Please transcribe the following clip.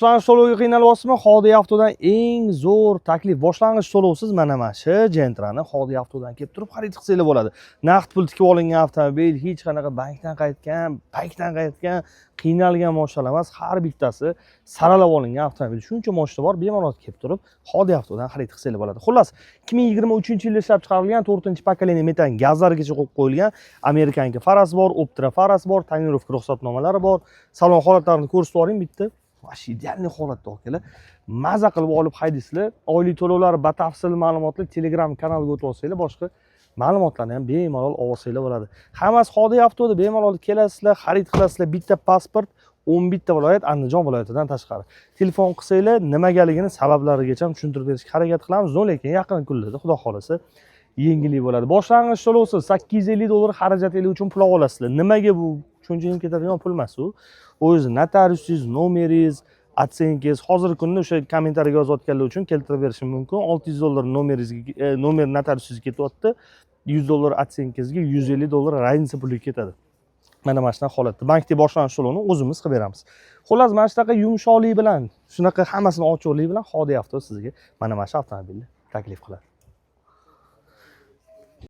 Boshlang'ich to'lovga qiynalyapsizmi? Xodiy avtodan eng zo'r taklif. Boshlang'ich to'lovsiz mana shu Gentra'ni Xodiy avtodan kelib turib xarid qilsangiz bo'ladi. Naqd pul tikib olingan avtomobil, hech qanaqa bankdan qaytgan, qiynalgan mashinalar emas, har bittasi saralab olingan avtomobil. Shuncha mashina bor, bemalol kelib turib Xodiy avtodan xarid qilsangiz bo'ladi. Xullas, 2023-yilda ishlab chiqarilgan 4-pokoleniya metan gazlargacha qo'yib qo'yilgan Amerikanka faras bor, Optra faras bor, tonirovka ruxsatnomalari bor. Salon holatlarini ko'rsatib yuboring bitta. Vash idealniy holatda akalar. Maza qilib olib haydaysizlar. Oylik to'lovlar batafsil ma'lumotli Telegram kanaliga o'tib olsanglar, boshqa ma'lumotlarni ham bemalol olsanglar bo'ladi. Hammasi Xodiy avtoda bemalol kelasizlar, xarid qilasizlar. Bitta pasport 11 ta viloyat Andijon viloyatidan tashqari. Telefon qilsanglar, nimagaligini sabablarigacha tushuntirib berishga harakat qilamiz. Lekin yaqin kunlarda Xudo xolasa yengillik bo'ladi. Boshlang'ich to'lovsiz $850 xarajatlar uchun pul olasizlar. Nimaga bu? Shuncha ketadigan pul emas u. O'z notariusingiz, nomeringiz, atsengiz hozirgi kunda o'sha kommentariyaga yozayotganlar uchun keltirib berishim mumkin. $600 nomeringizga, nomer notariusingizga ketyapti. $100 atsengizga, $150 raznica puliga ketadi. Mana shunaqa holatda bankda boshlang'ich to'lovni o'zimiz qilib beramiz. Xullas, mana shunaqa yumshoqlik bilan, shunaqa hammasini ochiqlik bilan Xodiy avto sizga mana shu avtomobilni taklif qiladi.